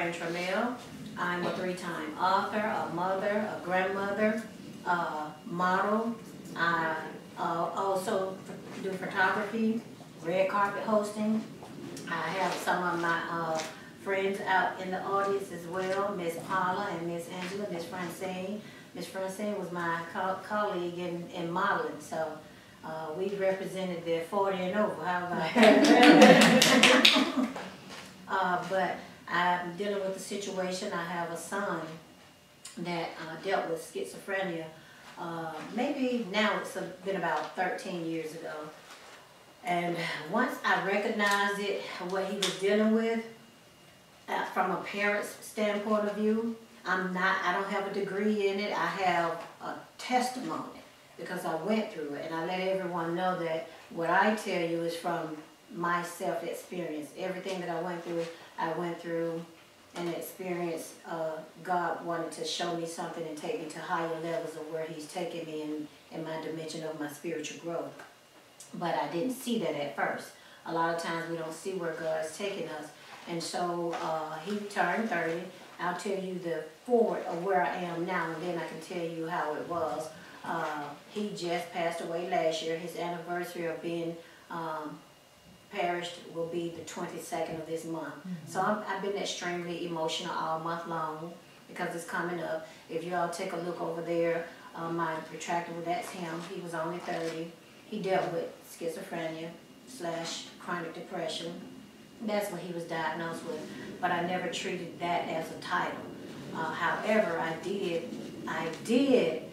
Loraine Tramell. I'm a 3-time author, a mother, a grandmother, a model. I also do photography, red carpet hosting. I have some of my friends out in the audience as well, Miss Paula and Miss Angela, Miss Francine. Miss Francine was my colleague in modeling, so we represented the 40 and over. How about that? But I'm dealing with the situation. I have a son that dealt with schizophrenia. Maybe now it's been about 13 years ago. And once I recognized it, what he was dealing with, from a parent's standpoint of view, I don't have a degree in it. I have a testimony because I went through it, and I let everyone know that what I tell you is from my self-experience. Everything that I went through and experience. God wanted to show me something and take me to higher levels of where He's taking me in my dimension of my spiritual growth. But I didn't see that at first. A lot of times we don't see where God's taking us. And so he turned 30. I'll tell you the forward of where I am now, and then I can tell you how it was. He just passed away last year. His anniversary of being perished will be the 22nd of this month. So I've been extremely emotional all month long because it's coming up. If you all take a look over there, my retractable, that's him. He was only 30. He dealt with schizophrenia / chronic depression. That's what he was diagnosed with. But I never treated that as a title. However, I did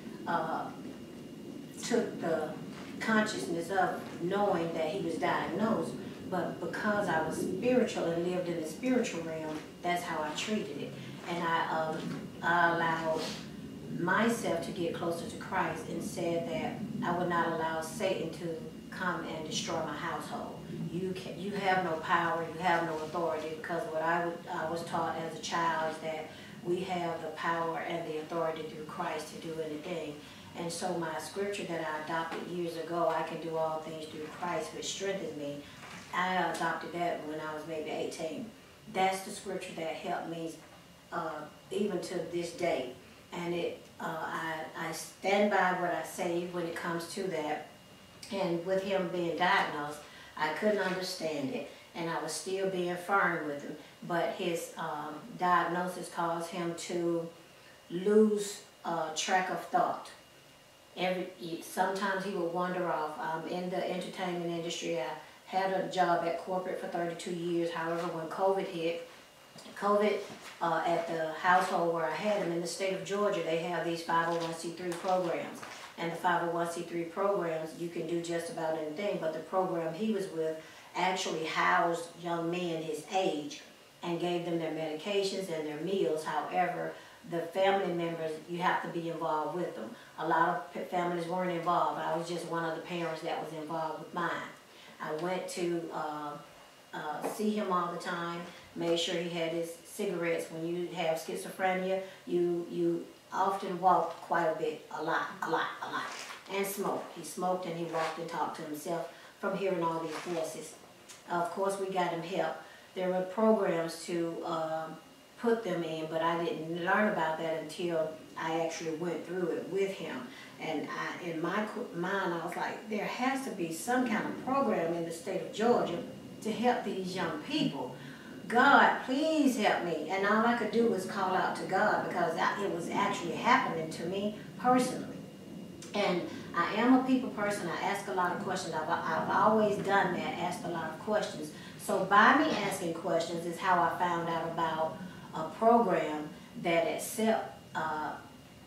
took the consciousness of knowing that he was diagnosed, but because I was spiritual and lived in the spiritual realm, that's how I treated it. And I allowed myself to get closer to Christ and said that I would not allow Satan to come and destroy my household. You have no power, you have no authority, because what I was taught as a child is that we have the power and the authority through Christ to do anything. And so my scripture that I adopted years ago, I can do all things through Christ which strengthens me, I adopted that when I was maybe 18. That's the scripture that helped me even to this day. And I stand by what I say when it comes to that. And with him being diagnosed, I couldn't understand it, and I was still being firm with him. But his diagnosis caused him to lose track of thought. Sometimes he would wander off. In the entertainment industry, I had a job at corporate for 32 years. However, when COVID hit, at the household where I had him in the state of Georgia, they have these 501c3 programs. And the 501c3 programs, you can do just about anything, but the program he was with actually housed young men his age and gave them their medications and their meals. However, the family members, you have to be involved with them. A lot of families weren't involved. I was just one of the parents that was involved with mine. I went to see him all the time, made sure he had his cigarettes. When you have schizophrenia, you often walked quite a bit, a lot, and smoked. He smoked and he walked and talked to himself from hearing all these voices. Of course, we got him help. There were programs to put them in, but I didn't learn about that until I actually went through it with him. And in my mind, I was like, there has to be some kind of program in the state of Georgia to help these young people. God, please help me. And all I could do was call out to God because it was actually happening to me personally. And I am a people person. I ask a lot of questions. I've always done that, asked a lot of questions. So by me asking questions is how I found out about a program that accepts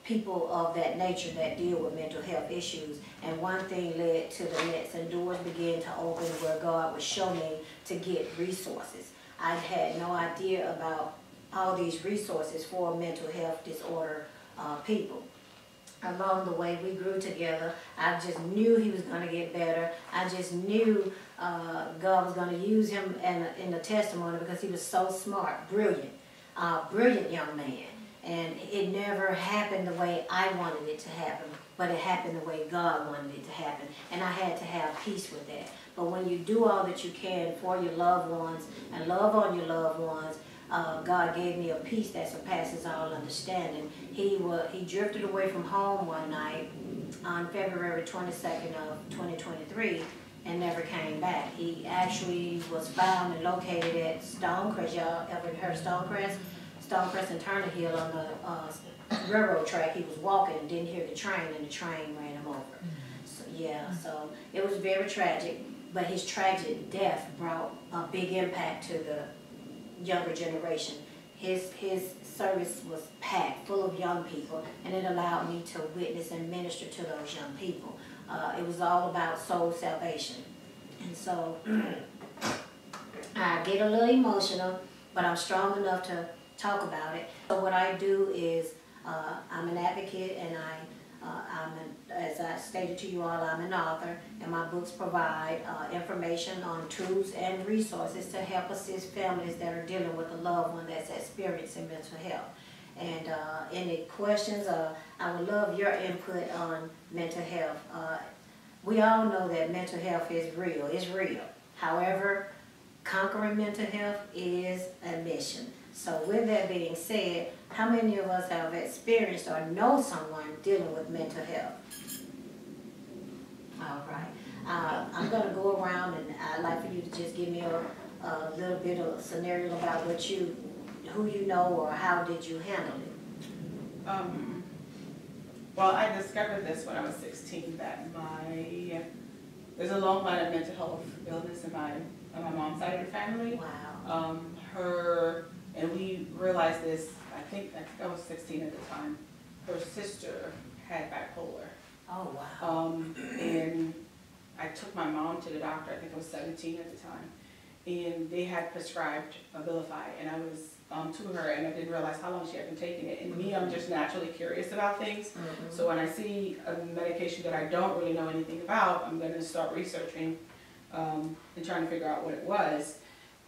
people of that nature that deal with mental health issues. And one thing led to the next, and doors began to open where God would show me to get resources. I had no idea about all these resources for mental health disorder people. Along the way, we grew together. I just knew he was going to get better. I just knew God was going to use him in the testimony because he was so smart, brilliant young man. And it never happened the way I wanted it to happen, but it happened the way God wanted it to happen. And I had to have peace with that. But when you do all that you can for your loved ones and love on your loved ones, God gave me a peace that surpasses all understanding. He drifted away from home one night on February 22nd of 2023 and never came back. He actually was found and located at Stonecrest. Y'all ever heard of Stonecrest? Stonecrest and Turner Hill on the railroad track. He was walking and didn't hear the train, and the train ran him over. So, yeah, so it was very tragic, but his tragic death brought a big impact to the younger generation. His service was packed, full of young people, and it allowed me to witness and minister to those young people. It was all about soul salvation. And so I get a little emotional, but I'm strong enough to talk about it. So what I do is I'm an advocate, and as I stated to you all, I'm an author, and my books provide information on tools and resources to help assist families that are dealing with a loved one that's experiencing mental health. And any questions, I would love your input on mental health. We all know that mental health is real. It's real. However, conquering mental health is a mission. So with that being said, how many of us have experienced or know someone dealing with mental health? All right. I'm going to go around, and I'd like for you to just give me a little bit of a scenario about who you know, or how did you handle it? Well, I discovered this when I was 16, that there's a long line of mental health illness on my mom's side of the family. Wow. And we realized this, I think I was 16 at the time. Her sister had bipolar. Oh, wow. And I took my mom to the doctor, I think I was 17 at the time, and they had prescribed Abilify, and I was to her, and I didn't realize how long she had been taking it. And me, I'm just naturally curious about things. So when I see a medication that I don't really know anything about, I'm going to start researching and trying to figure out what it was.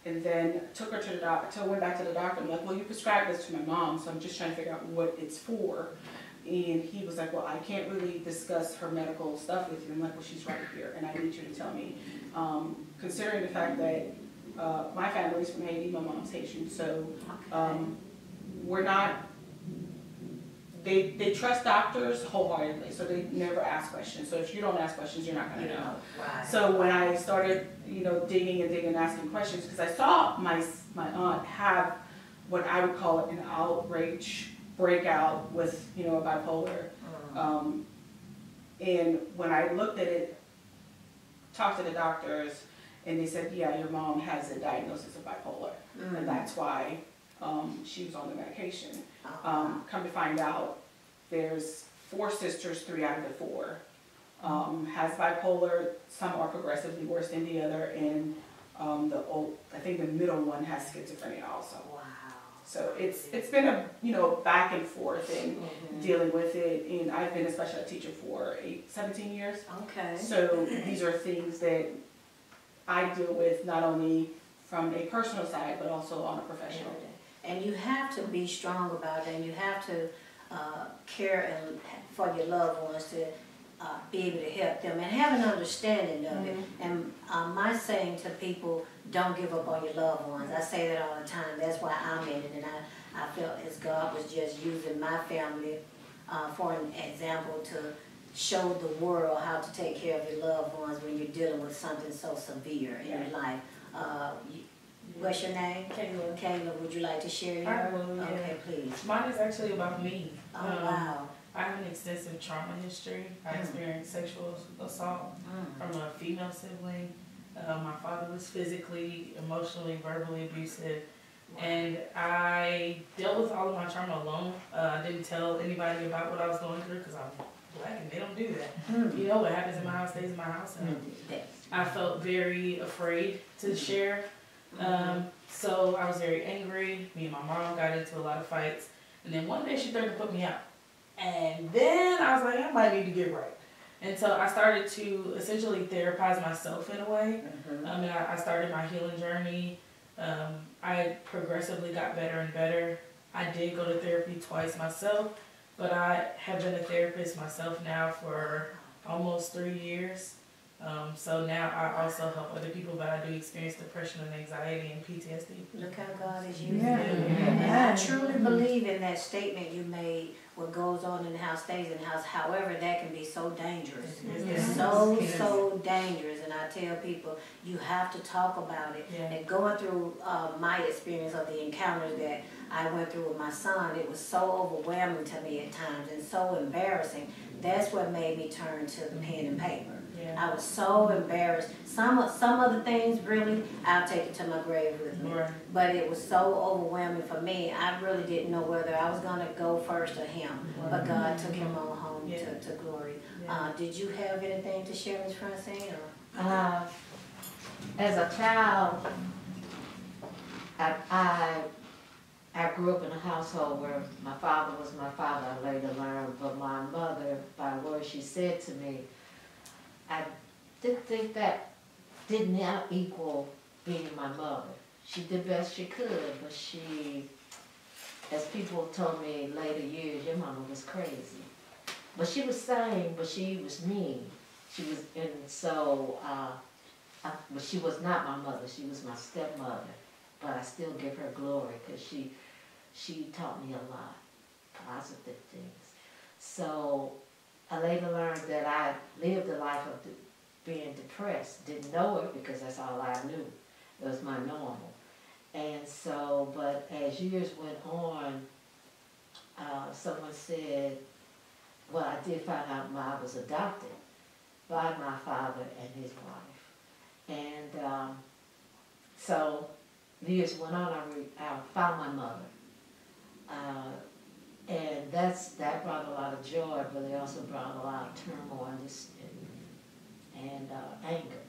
And then took her to the doctor, went back to the doctor. I'm like, well, you prescribed this to my mom, so I'm just trying to figure out what it's for. And he was like, well, I can't really discuss her medical stuff with you. I'm like, well, she's right here, and I need you to tell me. Considering the fact that my family's from Haiti, my mom's Haitian, so we're not, they trust doctors wholeheartedly, so they never ask questions. So if you don't ask questions, you're not going to know. Right. So when I started, digging and asking questions, because I saw my aunt have what I would call an outrage breakout with, a bipolar. And when I looked at it, talked to the doctors, and they said, yeah, your mom has a diagnosis of bipolar, and that's why she was on the medication. Come to find out, there's 4 sisters, 3 out of the 4 has bipolar. Some are progressively worse than the other, and I think the middle one has schizophrenia also. Wow. So it's been a back and forth in dealing with it, and I've been a special ed teacher for 17 years. Okay. So these are things that I deal with not only from a personal side, but also on a professional. And you have to be strong about it, and you have to care for your loved ones to be able to help them and have an understanding of it. And my saying to people, don't give up on your loved ones. I say that all the time. That's why I'm in it, and I felt as God was just using my family for an example to show the world how to take care of your loved ones when you're dealing with something so severe in your life. What's your name? Kayla. Kayla, would you like to share your? I will, yeah. Okay, please. Mine is actually about me. Oh, wow. I have an extensive trauma history. I experienced sexual assault from a female sibling. My father was physically, emotionally, verbally abusive. And I dealt with all of my trauma alone. I didn't tell anybody about what I was going through because I'm Black and they don't do that. You know, what happens in my house stays in my house. And I felt very afraid to share. So I was very angry. Me and my mom got into a lot of fights. And then one day she threatened to put me out. And then I was like, I might need to get right. And so I started to essentially therapize myself in a way. And I started my healing journey. I progressively got better and better. I did go to therapy twice myself, but I have been a therapist myself now for almost 3 years. So now I also help other people, but I do experience depression and anxiety and PTSD. Look how God is using Yeah. you. And I truly believe in that statement you made, what goes on in the house stays in the house. However, that can be so dangerous. It's so dangerous. And I tell people, you have to talk about it. Yeah. And going through my experience of the encounters that I went through with my son, it was so overwhelming to me at times and so embarrassing. That's what made me turn to the pen and paper. Yeah. I was so embarrassed. Some other things, really, I'll take it to my grave with me. Right. But it was so overwhelming for me. I really didn't know whether I was going to go first or him. But God took him on home to glory. Yeah. Did you have anything to share, Ms. Francine? As a child, I grew up in a household where my father was my father, I later learned, but my mother, by words she said to me, I didn't think that did not equal being my mother. She did the best she could, but she, as people told me in later years, your mama was crazy. But she was sane, but she was mean. She was, and so, but she was not my mother, she was my stepmother. But I still give her glory because she taught me a lot, positive things. So I later learned that I lived a life of being depressed. Didn't know it because that's all I knew. It was my normal. And so, but as years went on, someone said, well, I did find out I was adopted by my father and his wife. And so years went on, I found my mother. And that brought a lot of joy, but it also brought a lot of turmoil and anger.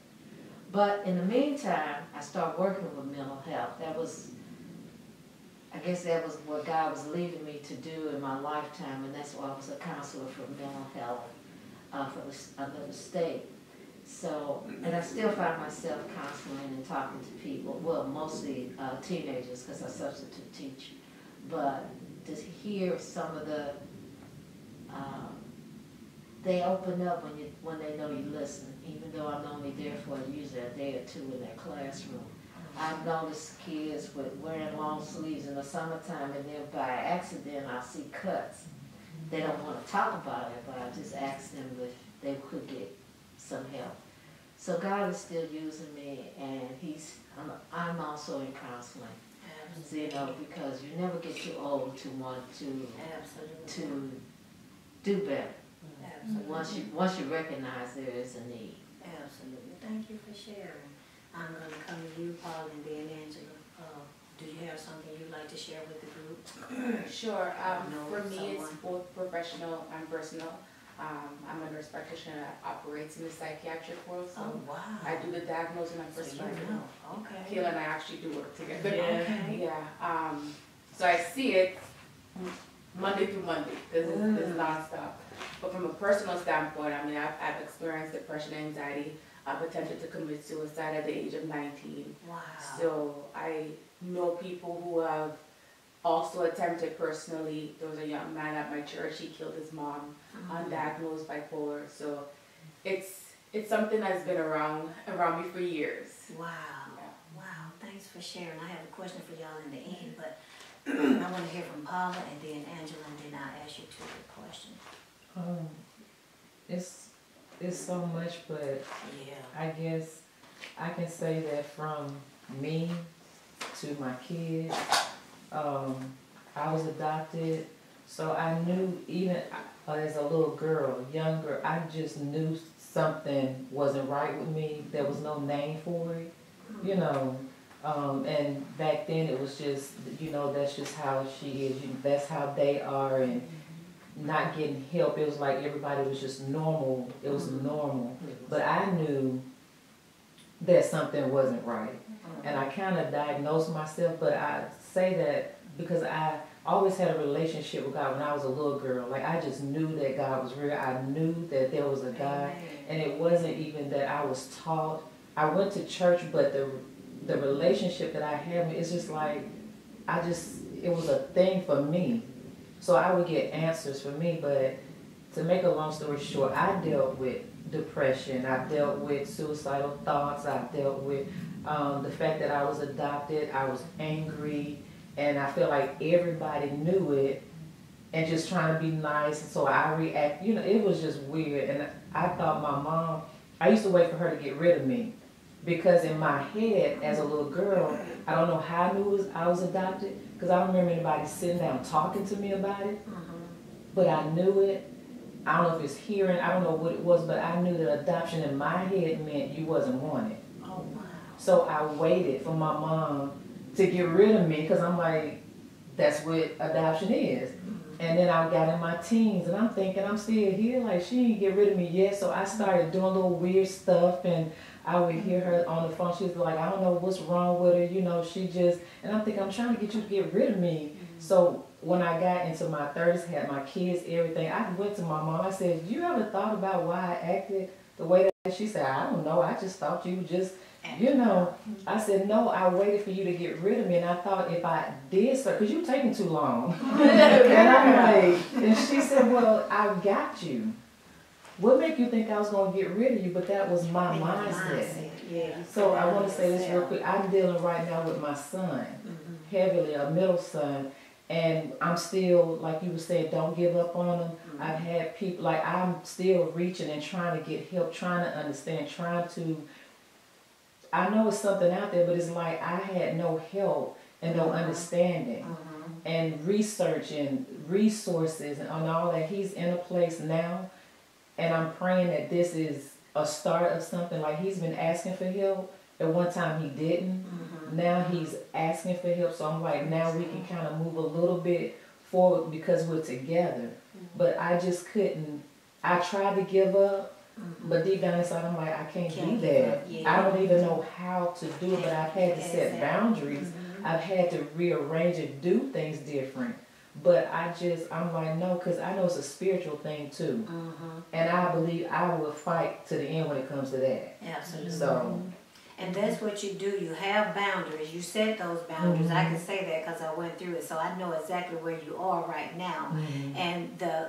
But in the meantime, I started working with mental health. I guess that was what God was leading me to do in my lifetime, and that's why I was a counselor for mental health for another state. So, and I still find myself counseling and talking to people, well, mostly teenagers, because I substitute teach. But to hear some of the, they open up when they know you listen, even though I'm only there for usually a day or two in that classroom. I've noticed kids with wearing long sleeves in the summertime, and then by accident I see cuts. They don't want to talk about it, but I just ask them if they could get some help. So God is still using me, and I'm also in counseling. Absolutely. You know, because you never get too old to want to do better. Absolutely. Once you recognize there is a need. Absolutely. Thank you for sharing. I'm going to come to you, Paul, and then Angela. Do you have something you'd like to share with the group? Sure. For me, it's both professional and personal. I'm a nurse practitioner that operates in the psychiatric world, so wow. I do the diagnosing and prescribing. Okay. Kayla and I actually do work together. Yeah. Okay. Yeah. So I see it Monday through Monday, because it's nonstop. But from a personal standpoint, I mean, I've experienced depression and anxiety. I've attempted to commit suicide at the age of 19. Wow. So I know people who have also attempted personally. There was a young man at my church, he killed his mom, undiagnosed bipolar. So it's something that's been around me for years. Wow. Yeah. Wow. Thanks for sharing. I have a question for y'all in the end, but I want to hear from Paula and then Angela, and then I'll ask you two questions. It's so much, but Yeah. I guess I can say that from me to my kids, I was adopted, so I knew even as a little girl, younger, I just knew something wasn't right with me. There was no name for it, you know. And back then it was just, you know, that's just how she is. That's how they are, and not getting help. It was like everybody was just normal. It was normal. But I knew that something wasn't right. And I kind of diagnosed myself, but I say that because I always had a relationship with God when I was a little girl. Like, I just knew that God was real. I knew that there was a God. And it wasn't even that I was taught. I went to church, but the relationship that I had, it's just like, it was a thing for me. So I would get answers for me, but to make a long story short, I dealt with depression. I've dealt with suicidal thoughts. I've dealt with the fact that I was adopted. I was angry, and I feel like everybody knew it and just trying to be nice. So I react, you know, it was just weird. And I thought my mom, I used to wait for her to get rid of me. Because in my head, as a little girl, I don't know how I knew I was adopted, because I don't remember anybody sitting down talking to me about it. But I knew it. I don't know if it's hearing, I don't know what it was, but I knew that adoption in my head meant you wasn't wanted. Oh, wow. So I waited for my mom to get rid of me, because I'm like, that's what adoption is. And then I got in my teens, and I'm thinking, I'm still here, like, she didn't get rid of me yet. So I started doing little weird stuff, and I would hear her on the phone. She was like, I don't know what's wrong with her, you know, she just, and I'm thinking, I'm trying to get you to get rid of me. So when I got into my 30s, had my kids, everything, I went to my mom. I said, you ever thought about why I acted the way that? She said, I don't know. I just thought you just, you know. I said, no, I waited for you to get rid of me. And I thought if I did so, because you taking too long. And I'm like, and she said, well, I got you. What make you think I was going to get rid of you? But that was my mindset. Yeah. So I want to say this real quick. I'm dealing right now with my son, heavily, a middle son. And I'm still, like you were saying, don't give up on them. I've had people, like I'm still reaching and trying to get help, trying to understand, trying to, I know it's something out there, but it's like I had no help and no understanding. And research and resources and all that. He's in a place now, and I'm praying that this is a start of something. Like he's been asking for help. At one time he didn't. Now he's asking for help. So I'm like, now we can kind of move a little bit forward because we're together. But I just couldn't. I tried to give up, but deep down inside I'm like, I can't do that. I don't even know how to do it, but I've had to set boundaries. I've had to rearrange and do things different. But I'm like, no, because I know it's a spiritual thing too. And I believe I will fight to the end when it comes to that. Absolutely. So. And that's what you do. You have boundaries. You set those boundaries. I can say that because I went through it. So I know exactly where you are right now. And the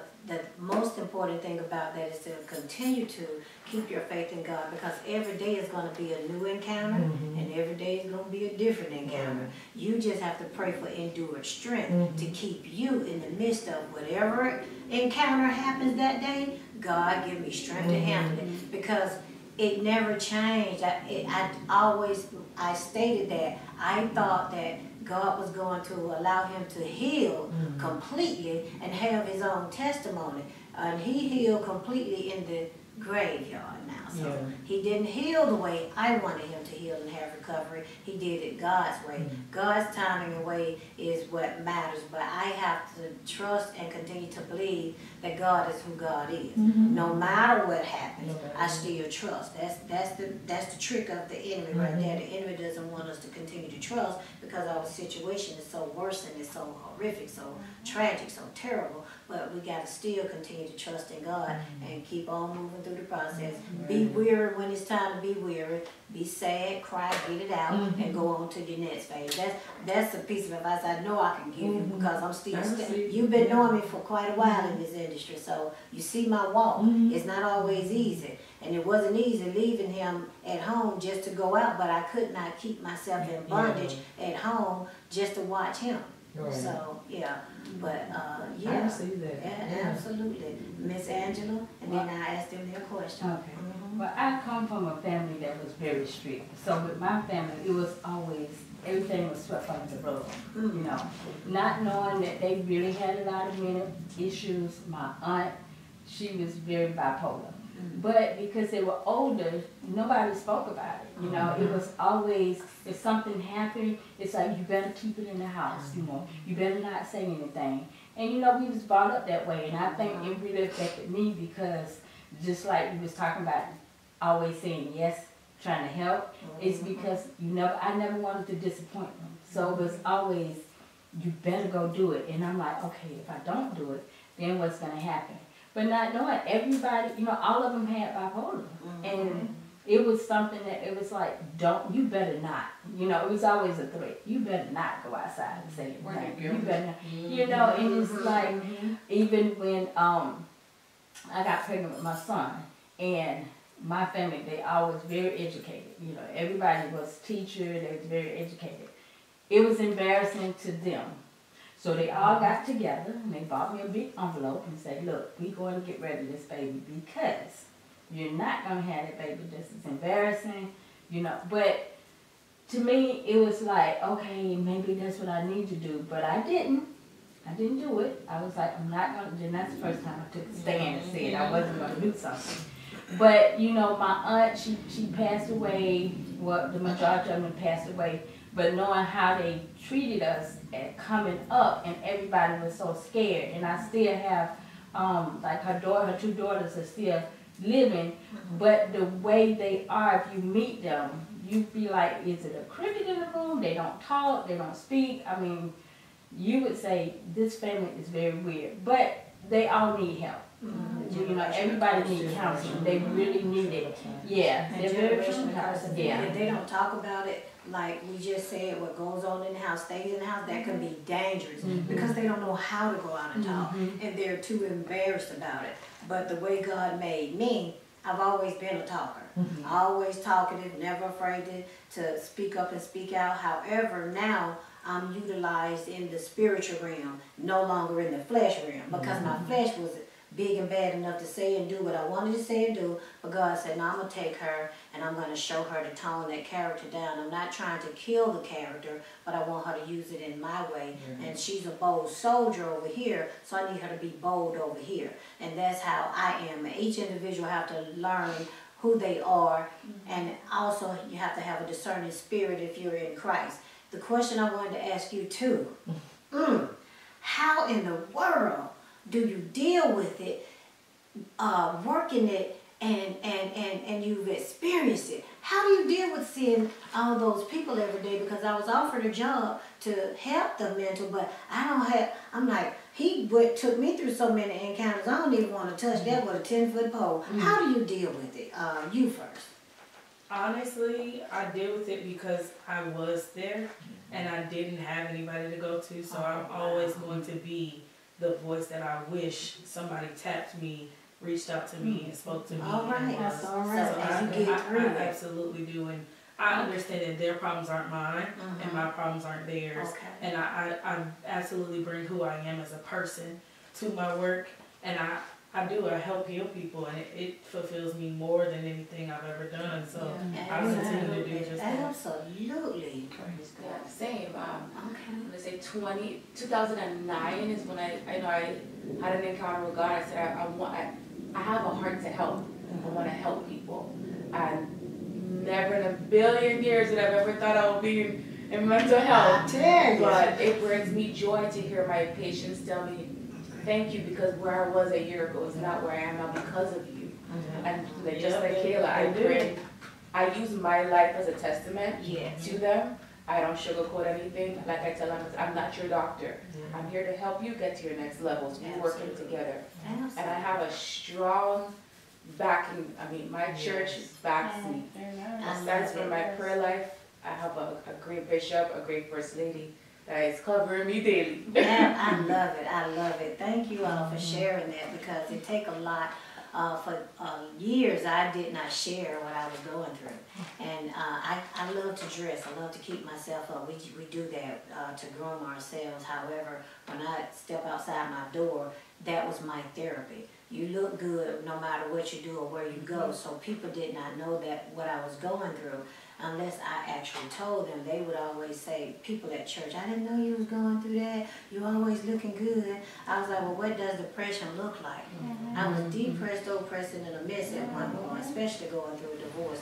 most important thing about that is to continue to keep your faith in God, because every day is going to be a new encounter and every day is going to be a different encounter. You just have to pray for endured strength to keep you in the midst of whatever encounter happens that day. God, give me strength to handle it, because it never changed. I stated that I thought that God was going to allow him to heal completely and have his own testimony. And he healed completely in the graveyard now. So he didn't heal the way I wanted him to heal and have recovery. He did it God's way. God's timing and way is what matters. But I have to trust and continue to believe that God is who God is. No matter what happens, I still trust. That's the trick of the enemy right there. The enemy doesn't want us to continue to trust because our situation is so worse and it's so horrific, so tragic, so terrible. But we got to still continue to trust in God and keep on moving through the process. Be weary when it's time to be weary. Be sad, cry, get it out, and go on to your next phase. That's a piece of advice I know I can give you, because I'm still you've been knowing me for quite a while in this industry, so you see my walk. It's not always easy, and it wasn't easy leaving him at home just to go out, but I could not keep myself in bondage at home just to watch him. So but I receive that. Absolutely. Miss Angela, and then I asked them their question. Okay. Well, I come from a family that was very strict. So with my family, it was always, everything was swept under the rug, you know. Not knowing that they really had a lot of mental issues. My aunt, she was very bipolar. But because they were older, nobody spoke about it. You know, it was always, if something happened, it's like, you better keep it in the house, you know. You better not say anything. And you know, we was brought up that way, and I think it really affected me, because just like you was talking about, always saying yes, trying to help, it's because I never wanted to disappoint them. So it was always, you better go do it. And I'm like, okay, if I don't do it, then what's gonna happen? But not knowing everybody, you know, all of them had bipolar. And it was something that it was like, you better not. You know, it was always a threat. You better not go outside and say anything. You better not. You know, and it's like, even when I got pregnant with my son, And my family, they always very educated. You know, everybody was teacher, they was very educated. It was embarrassing to them. So they all got together and they bought me a big envelope and said, look, we going to get rid of this baby because you're not going to have that baby. This is embarrassing, you know. But to me, it was like, okay, maybe that's what I need to do. But I didn't do it. I was like, I'm not going to. Then that's the first time I took a stand and said I wasn't going to do something. But, you know, my aunt, she passed away. Well, the majority of them passed away. But knowing how they treated us at coming up, and everybody was so scared, and I still have, like her two daughters are still living, but the way they are, if you meet them, you be like, is it a cricket in the room? They don't talk, they don't speak. I mean, you would say this family is very weird, but they all need help. You know, everybody needs counseling. They really need it. Yeah, they're very traumatized. Yeah. If they don't talk about it, like we just said, what goes on in the house stays in the house, that can be dangerous because they don't know how to go out and talk, and they're too embarrassed about it. But the way God made me, I've always been a talker. Always talkative, never afraid to speak up and speak out. However, now I'm utilized in the spiritual realm, no longer in the flesh realm, because my flesh was big and bad enough to say and do what I wanted to say and do, but God said, no, I'm going to take her and I'm going to show her to tone that character down. I'm not trying to kill the character, but I want her to use it in my way. And she's a bold soldier over here, so I need her to be bold over here. And that's how I am. Each individual have to learn who they are, and also you have to have a discerning spirit if you're in Christ. The question I wanted to ask you too, how in the world do you deal with it, working it, and you've experienced it? How do you deal with seeing all those people every day? Because I was offered a job to help the mental, but I don't have, I'm like, took me through so many encounters, I don't even want to touch that with a 10-foot pole. How do you deal with it? You first. Honestly, I deal with it because I was there and I didn't have anybody to go to, so I'm always going to be the voice that I wish somebody tapped me, reached out to me, and spoke to me. All right, that's all right. So As you get through I it. absolutely do, and I understand that their problems aren't mine, and my problems aren't theirs. Okay. And I absolutely bring who I am as a person to my work, and I help heal people, and it fulfills me more than anything I've ever done. So I continue to do just that. Absolutely. Yeah, same. Okay. I'm gonna say 2009 is when I had an encounter with God. I said I have a heart to help. I want to help people, and never in a billion years that I've ever thought I would be in mental health. But it brings me joy to hear my patients tell me, thank you, because where I was a year ago is not where I am now because of you. And just like Kayla, I use my life as a testament to them. I don't sugarcoat anything. Like I tell them, I'm not your doctor. I'm here to help you get to your next levels. We're working together. And I have a strong backing. I mean, my church backs me. Aside from my prayer life, I have a great bishop, a great first lady that is covering me daily. I love it. I love it. Thank you all for sharing that, because it take a lot. For years, I did not share what I was going through, and I love to dress. I love to keep myself up. We do that to groom ourselves. However, when I step outside my door, that was my therapy. You look good no matter what you do or where you go. So people did not know that what I was going through unless I actually told them. They would always say, people at church, I didn't know you was going through that. You always looking good. I was like, well, what does depression look like? I was depressed, oppressed, and in a mess at one point, especially going through a divorce.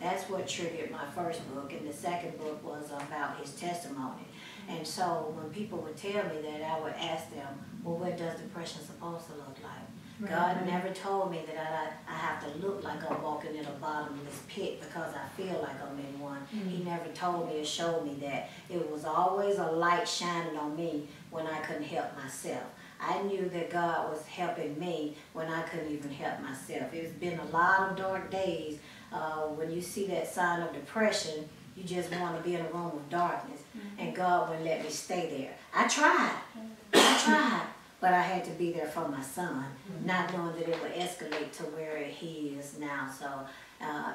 That's what triggered my first book, and the second book was about his testimony. And so when people would tell me that, I would ask them, well, what does depression supposed to look like? God never told me that I have to look like I'm walking in a bottomless pit because I feel like I'm in one. He never told me or showed me that. It was always a light shining on me when I couldn't help myself. I knew that God was helping me when I couldn't even help myself. It's been a lot of dark days. When you see that sign of depression, you just want to be in a room of darkness. And God wouldn't let me stay there. I tried. but I had to be there for my son, not knowing that it would escalate to where he is now. So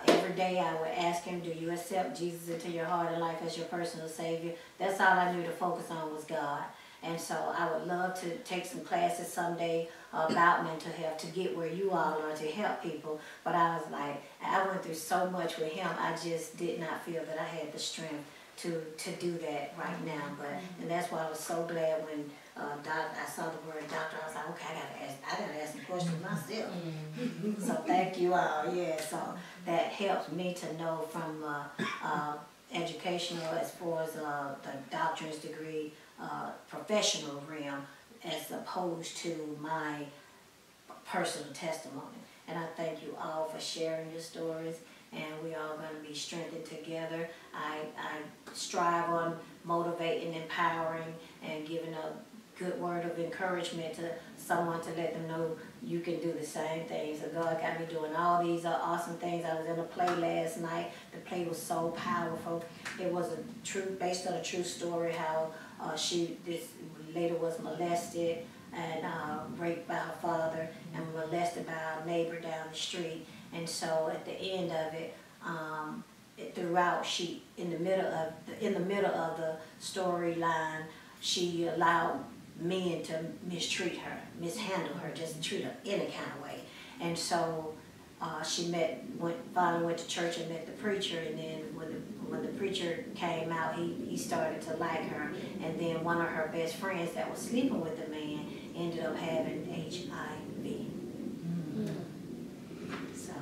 every day I would ask him, do you accept Jesus into your heart and life as your personal Savior? That's all I knew to focus on was God. And so I would love to take some classes someday about mental health to get where you all are to help people. But I was like, I went through so much with him, I just did not feel that I had the strength to do that right now. And that's why I was so glad when I saw the word doctor. I was like, okay, I gotta ask some questions myself. So thank you all. Yeah, so that helps me to know from educational as far as the doctor's degree, professional realm, as opposed to my personal testimony. And I thank you all for sharing your stories, and we all going to be strengthened together. I strive on motivating, empowering, and giving a good word of encouragement to someone to let them know you can do the same things. So God got me doing all these awesome things. I was in a play last night. The play was so powerful. It was based on a true story how this lady was molested and raped by her father and molested by a neighbor down the street. And so at the end of it, throughout, in the middle of the storyline, she allowed men to mistreat her, mishandle her, just treat her any kind of way. And so she finally went to church and met the preacher, and then when the preacher came out, he started to like her. And then one of her best friends that was sleeping with the man ended up having HIV. So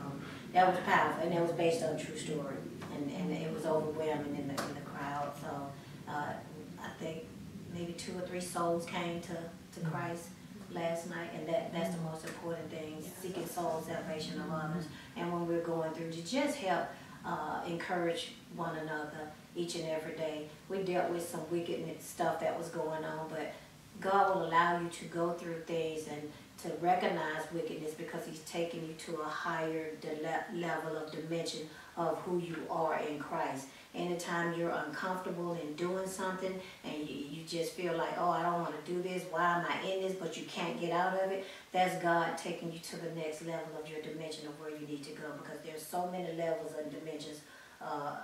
that was powerful, and that was based on a true story, and it was overwhelming in the crowd. So I think maybe 2 or 3 souls came to Christ last night, and that's the most important thing, seeking soul salvation of others. And when we're going through, to just help encourage one another each and every day. We dealt with some wicked stuff that was going on, but God will allow you to go through things and to recognize wickedness, because he's taking you to a higher level of dimension of who you are in Christ. Anytime you're uncomfortable in doing something and you just feel like, oh, I don't want to do this, why am I in this, but you can't get out of it, that's God taking you to the next level of your dimension of where you need to go, because there's so many levels and dimensions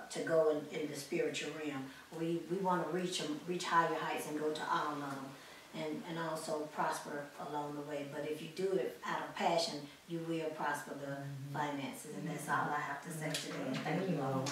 to go in the spiritual realm. We want to reach higher heights and go to all of them. And also prosper along the way. But if you do it out of passion, you will prosper the finances. And that's all I have to say today. Thank you all.